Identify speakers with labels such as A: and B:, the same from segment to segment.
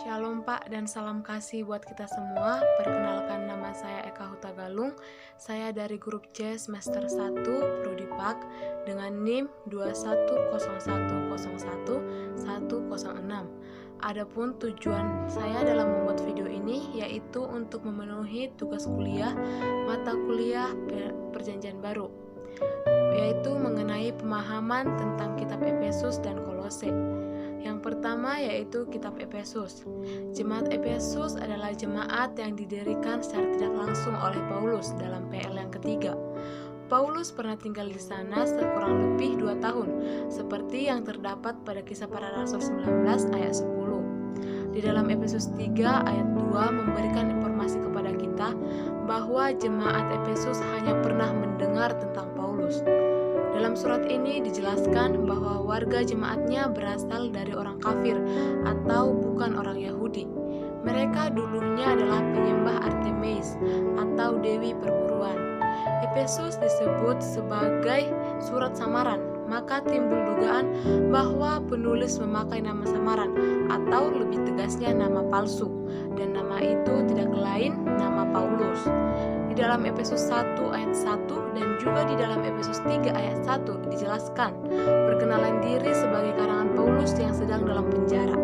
A: Shalom Pak dan salam kasih buat kita semua. Perkenalkan, nama saya Eka Huta Galung. Saya dari grup C semester 1 Prodi Pak dengan NIM 210101106. Adapun tujuan saya dalam membuat video ini yaitu untuk memenuhi tugas kuliah mata kuliah Perjanjian Baru, yaitu mengenai pemahaman tentang kitab Efesus dan Kolose. Yang pertama yaitu kitab Efesus. Jemaat Efesus adalah jemaat yang didirikan secara tidak langsung oleh Paulus dalam PL yang ketiga. Paulus pernah tinggal di sana sekurang lebih 2 tahun, seperti yang terdapat pada Kisah Para Rasul 19 ayat 10. Di dalam Efesus 3 ayat 2 memberikan informasi kepada kita bahwa jemaat Efesus hanya pernah mendengar tentang Paulus. Dalam surat ini dijelaskan bahwa warga jemaatnya berasal dari orang kafir atau bukan orang Yahudi. Mereka dulunya adalah penyembah Artemis atau dewi perburuan. Efesus disebut sebagai surat samaran, maka timbul dugaan bahwa penulis memakai nama samaran atau lebih tegasnya nama palsu, dan nama itu tidak lain nama Paulus. Di dalam Efesus 1 ayat 1 dan juga di dalam Efesus 3 ayat 1 dijelaskan perkenalan diri sebagai karangan Paulus yang sedang dalam penjara.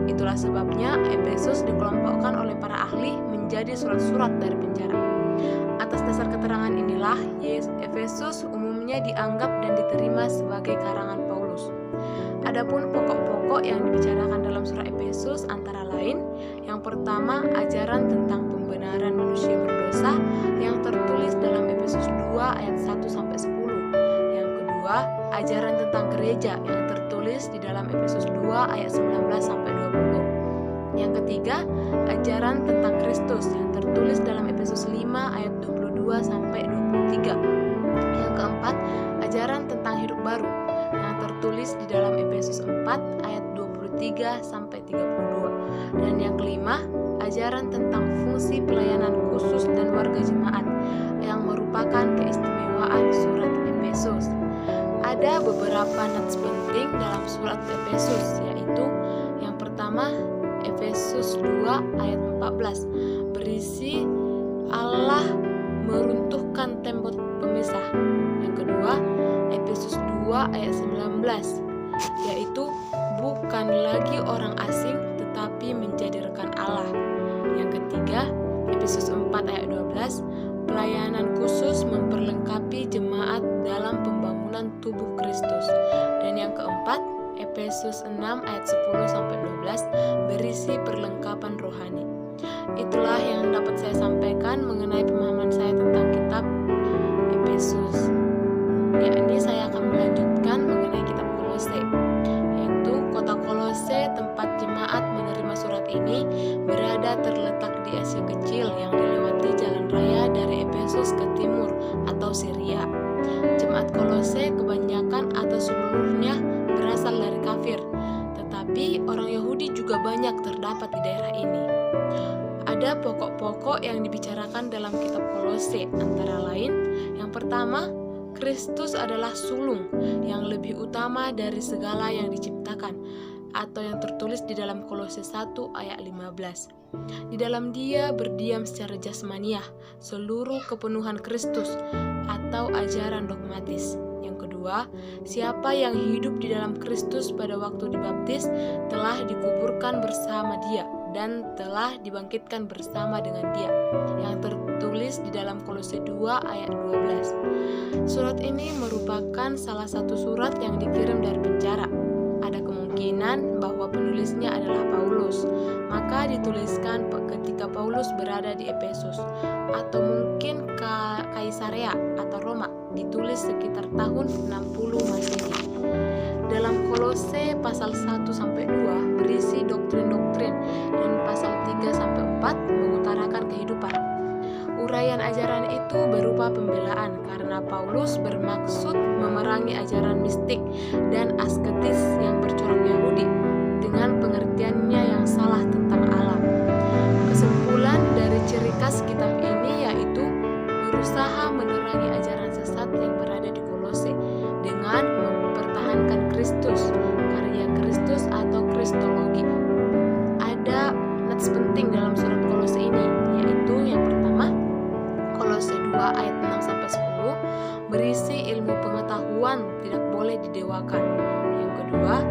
A: Itulah sebabnya Efesus dikelompokkan oleh para ahli menjadi surat-surat dari penjara. Atas dasar keterangan inilah Efesus umumnya dianggap dan diterima sebagai karangan Paulus. Adapun pokok-pokok yang dibicarakan dalam surat Efesus antara lain, yang pertama ajaran tentang pembenaran manusia berdosa yang tertulis dalam Efesus 2 ayat 1-10. Yang kedua, ajaran tentang gereja yang tertulis di dalam Efesus 2 ayat 19-20. Yang ketiga, ajaran tentang Kristus yang tertulis dalam Efesus 5 ayat 22-23. Yang keempat, ajaran tentang hidup baru yang tertulis di dalam Efesus 4 ayat 23-32. Dan yang kelima, ajaran tentang fungsi pelayanan khusus dan warga jemaat yang merupakan keistimewaan surat Efesus. Ada beberapa nats penting dalam surat Efesus, yaitu yang pertama Efesus 2 ayat 14 berisi Allah meruntuhkan tembok pemisah. Yang kedua Efesus 2 ayat 19 yaitu bukan lagi orang asing tetapi menjadi rekan Allah. Yang ketiga Efesus 4 ayat 12 pelayanan khusus memperlengkapi jemaat dalam pembangunan tubuh Kristus. Dan yang keempat Efesus 6 ayat 10-12 berisi perlengkapan rohani. Itulah yang dapat saya sampaikan mengenai pemahaman saya tentang kitab Efesus. Yakni saya akan melanjutkan mengenai kitab Kolose, yaitu kota Kolose tempat jemaat menerima surat ini berada terletak di Asia Kecil yang dilewati jalan raya dari Efesus ke timur atau Syria. Jemaat Kolose kebanyakan atau seluruhnya berasal dari kafir, tetapi orang Yahudi juga banyak terdapat di daerah ini. Ada pokok-pokok yang dibicarakan dalam kitab Kolose, antara lain yang pertama, Kristus adalah sulung yang lebih utama dari segala yang diciptakan, atau yang tertulis di dalam Kolose 1 ayat 15. Di dalam Dia berdiam secara jasmaniah seluruh kepenuhan Kristus atau ajaran dogmatis. Yang kedua, siapa yang hidup di dalam Kristus pada waktu dibaptis telah dikuburkan bersama Dia dan telah dibangkitkan bersama dengan Dia, yang tertulis di dalam Kolose 2 ayat 12. Surat ini merupakan salah satu surat yang dikirim dari penjara. Ada kemungkinan bahwa penulisnya adalah Paulus, maka dituliskan ketika Paulus berada di Efesus, atau mungkin Kaisarea atau Roma, ditulis sekitar tahun 60 Masehi. Dalam Kolose pasal 1-2 berisi doktrin-doktrin dan pasal 3-4 mengutarakan kehidupan. Uraian ajaran itu berupa pembelaan karena Paulus bermaksud memerangi ajaran mistik dan asketis yang bercorak Yahudi dengan pengertiannya yang salah tentang alam. Kesimpulan dari ciri khas kitab ini yaitu berusaha menerangi ajaran sesat yang berada di Kolose dengan mempertahankan Kristus, karya Kristus atau Kristologi. Ada penting dalam surat Kolose ini, yaitu yang pertama, Kolose 2 ayat 6-10 berisi ilmu pengetahuan tidak boleh didewakan. Yang kedua,